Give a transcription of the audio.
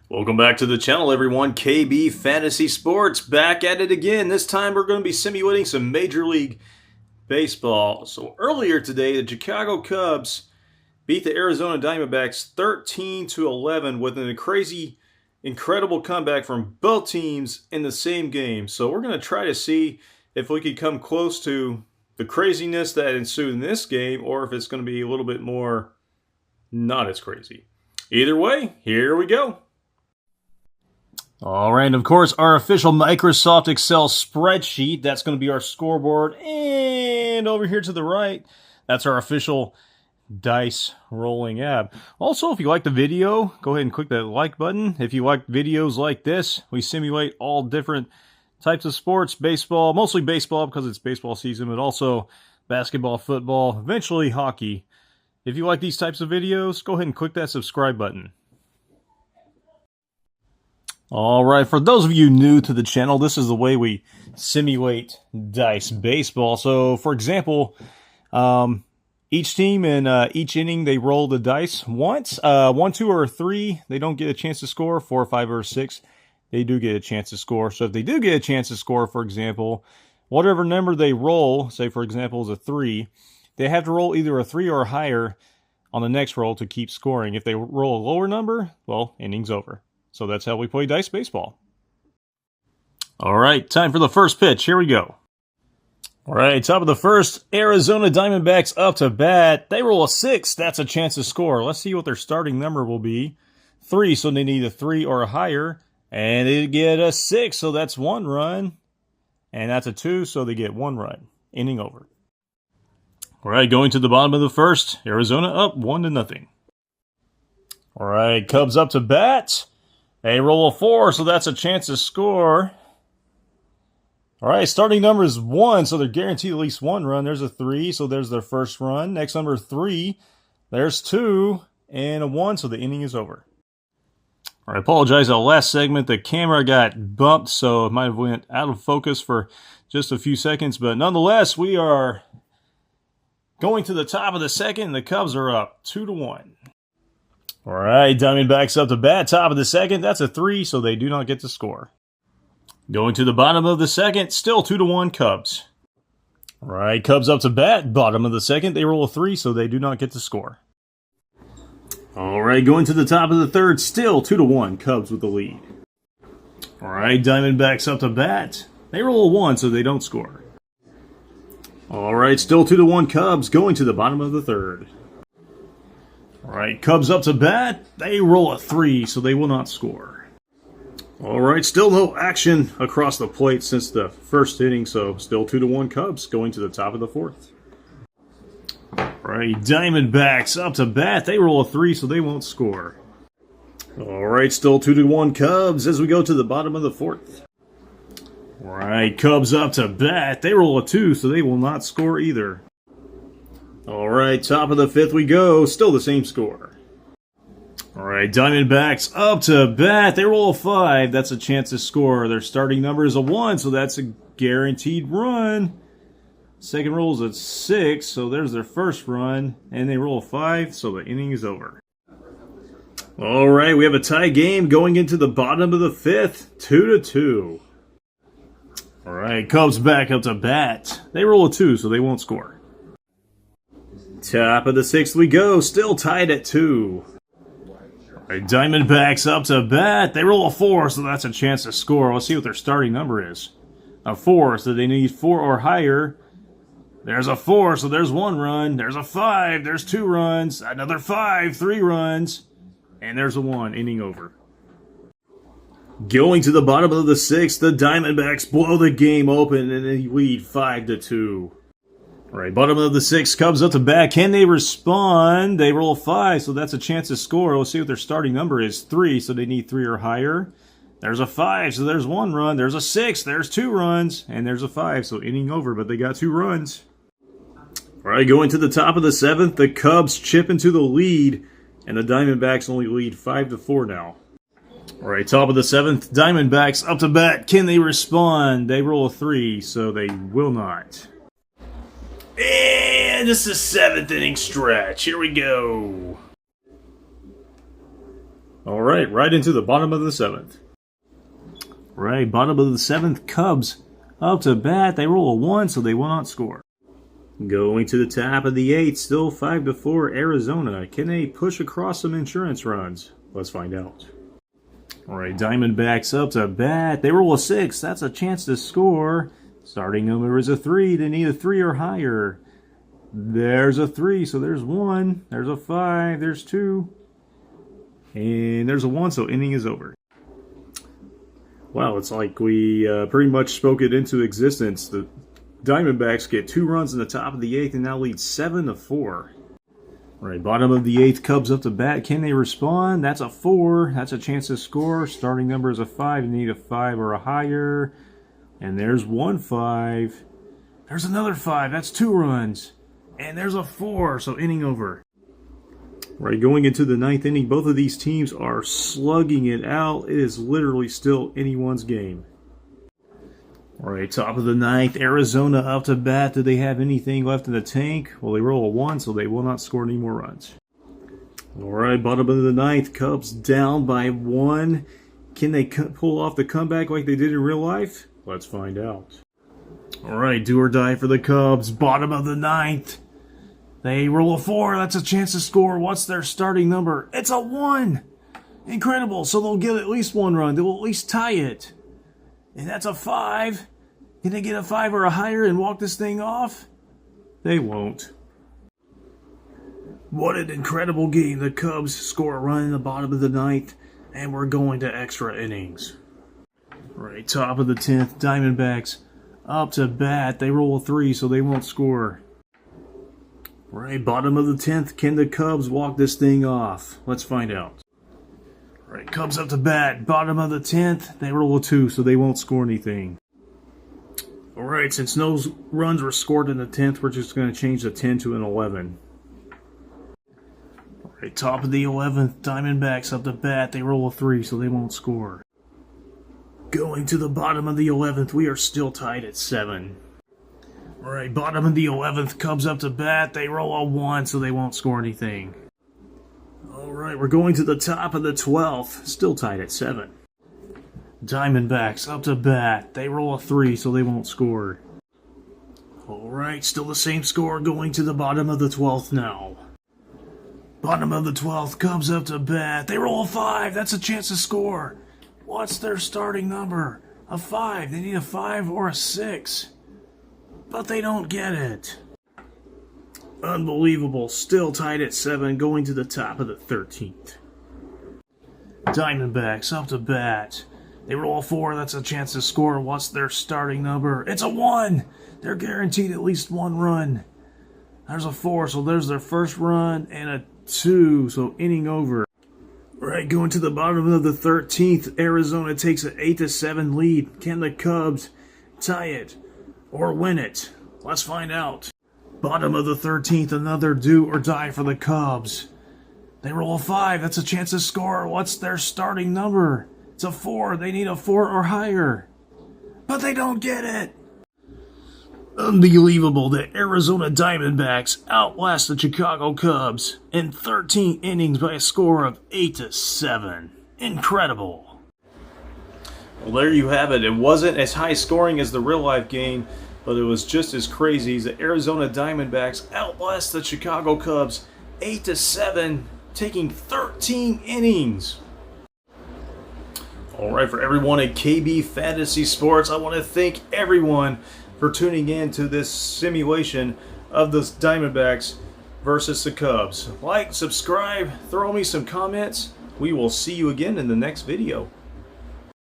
Welcome back to the channel, everyone. KB Fantasy Sports back at it again. This time we're going to be simulating some Major League Baseball. So earlier today, the Chicago Cubs beat the Arizona Diamondbacks 13-11 with a crazy, incredible comeback from both teams in the same game. So we're going to try to see if we could come close to the craziness that ensued in this game, or if it's going to be a little bit more not as crazy. Either way, here we go. All right, and of course, our official Microsoft Excel spreadsheet. That's going to be our scoreboard. And over here to the right, that's our official dice rolling app. Also, if you like the video, go ahead and click that like button. If you like videos like this, we simulate all different types of sports. Baseball, mostly baseball because it's baseball season, but also basketball, football, eventually hockey. If you like these types of videos, go ahead and click that subscribe button. All right, for those of you new to the channel, this is the way we simulate dice baseball. So, for example, each team in each inning, they roll the dice once. 1, 2, or 3, they don't get a chance to score. 4, 5, or 6, they do get a chance to score. So if they do get a chance to score, for example, whatever number they roll, say for example is a 3, they have to roll either a 3 or higher on the next roll to keep scoring. If they roll a lower number, well, inning's over. So that's how we play dice baseball. All right, time for the first pitch. Here we go. All right, top of the first, Arizona Diamondbacks up to bat. They roll a 6. That's a chance to score. Let's see what their starting number will be. 3, so they need a 3 or higher. And they get a 6, so that's 1 run. And that's a 2, so they get 1 run. Inning over. All right, going to the bottom of the first, Arizona up 1-0. All right, Cubs up to bat. They roll a 4, so that's a chance to score. All right, starting number is 1, so they're guaranteed at least 1 run. There's a 3, so there's their first run. Next number 3, there's 2, and a 1, so the inning is over. All right, I apologize. The last segment, the camera got bumped, so it might have went out of focus for just a few seconds. But nonetheless, we are going to the top of the second, and the Cubs are up 2-1. All right, Diamondbacks up to bat, top of the second. That's a 3, so they do not get to score. Going to the bottom of the second, still 2-1 Cubs. All right, Cubs up to bat, bottom of the second. They roll a 3, so they do not get to score. All right, going to the top of the third, still 2-1 Cubs with the lead. All right, Diamondbacks up to bat. They roll a 1, so they don't score. All right, still 2-1 Cubs, going to the bottom of the third. All right, Cubs up to bat. They roll a 3, so they will not score. All right, still no action across the plate since the first inning, so still 2-1 Cubs going to the top of the fourth. All right, Diamondbacks up to bat. They roll a 3, so they won't score. All right, still 2-1 Cubs as we go to the bottom of the fourth. All right, Cubs up to bat. They roll a 2, so they will not score either. All right, top of the fifth we go. Still the same score. All right, Diamondbacks up to bat. They roll a 5. That's a chance to score. Their starting number is a 1, so that's a guaranteed run. Second roll is a 6, so there's their first run. And they roll a 5, so the inning is over. All right, we have a tie game going into the bottom of the fifth. 2-2. All right, Cubs back up to bat. They roll a 2, so they won't score. Top of the sixth we go, still tied at 2. All right, Diamondbacks up to bat. They roll a 4, so that's a chance to score. Let's see what their starting number is. A 4, so they need 4 or higher. There's a 4, so there's 1 run. There's a 5, there's 2 runs. Another 5, 3 runs. And there's a 1, inning over. Going to the bottom of the sixth, the Diamondbacks blow the game open and they lead 5-2. All right, bottom of the sixth, Cubs up to bat. Can they respond? They roll a 5, so that's a chance to score. Let's see what their starting number is. 3, so they need 3 or higher. There's a 5, so there's 1 run. There's a 6, there's 2 runs. And there's a 5, so inning over, but they got 2 runs. All right, going to the top of the seventh, the Cubs chip into the lead, and the Diamondbacks only lead 5-4 now. All right, top of the seventh, Diamondbacks up to bat. Can they respond? They roll a 3, so they will not. And this is 7th inning stretch. Here we go. All right into the bottom of the 7th. Right, bottom of the 7th, Cubs up to bat. They roll a 1, so they will not score. Going to the top of the 8th, still 5-4, Arizona. Can they push across some insurance runs? Let's find out. All right, Diamondbacks up to bat. They roll a 6. That's a chance to score. Starting number is a 3. They need a 3 or higher. There's a 3, so there's 1. There's a 5. There's 2. And there's a 1, so inning is over. Wow, it's like we pretty much spoke it into existence. The Diamondbacks get 2 runs in the top of the 8th and now lead 7-4. All right, bottom of the 8th, Cubs up to bat. Can they respond? That's a 4. That's a chance to score. Starting number is a 5. You need a 5 or a higher. And there's 1 5. There's another 5. That's 2 runs. And there's a 4, so inning over. Right, going into the 9th inning, both of these teams are slugging it out. It is literally still anyone's game. All right, top of the 9th, Arizona up to bat. Do they have anything left in the tank? Well, they roll a 1, so they will not score any more runs. All right, bottom of the 9th, Cubs down by 1. Can they pull off the comeback like they did in real life? Let's find out. All right, do or die for the Cubs. Bottom of the 9th. They roll a 4. That's a chance to score. What's their starting number? It's a 1. Incredible. So they'll get at least 1 run. They will at least tie it. And that's a 5. Can they get a 5 or a higher and walk this thing off? They won't. What an incredible game. The Cubs score a run in the bottom of the 9th. And we're going to extra innings. Right, top of the 10th, Diamondbacks up to bat. They roll a 3, so they won't score. Right, bottom of the 10th, can the Cubs walk this thing off? Let's find out. Right, Cubs up to bat, bottom of the 10th, they roll a 2, so they won't score anything. Alright, since no runs were scored in the 10th, we're just going to change the 10 to an 11. Alright, top of the 11th, Diamondbacks up to bat, they roll a 3, so they won't score. Going to the bottom of the 11th, we are still tied at 7. Alright, bottom of the 11th, Cubs up to bat. They roll a 1, so they won't score anything. Alright, we're going to the top of the 12th. Still tied at 7. Diamondbacks up to bat. They roll a 3, so they won't score. Alright, still the same score going to the bottom of the 12th now. Bottom of the 12th, Cubs up to bat. They roll a 5. That's a chance to score. What's their starting number? A 5. They need a 5 or a 6. But they don't get it. Unbelievable. Still tied at 7, going to the top of the 13th. Diamondbacks up to bat. They roll a 4. That's a chance to score. What's their starting number? It's a 1. They're guaranteed at least 1 run. There's a 4, so there's their first run, and a 2, so inning over. Right, going to the bottom of the 13th, Arizona takes an 8-7 lead. Can the Cubs tie it or win it? Let's find out. Bottom of the 13th, another do or die for the Cubs. They roll a 5. That's a chance to score. What's their starting number? It's a 4. They need a 4 or higher. But they don't get it. Unbelievable. The Arizona Diamondbacks outlast the Chicago Cubs in 13 innings by a score of 8-7. Incredible. Well, there you have it. It wasn't as high scoring as the real life game, but it was just as crazy. The Arizona Diamondbacks outlast the Chicago Cubs 8-7, taking 13 innings. All right, for everyone at KB Fantasy Sports, I want to thank everyone for tuning in to this simulation of the Diamondbacks versus the Cubs. Like, subscribe, throw me some comments. We will see you again in the next video.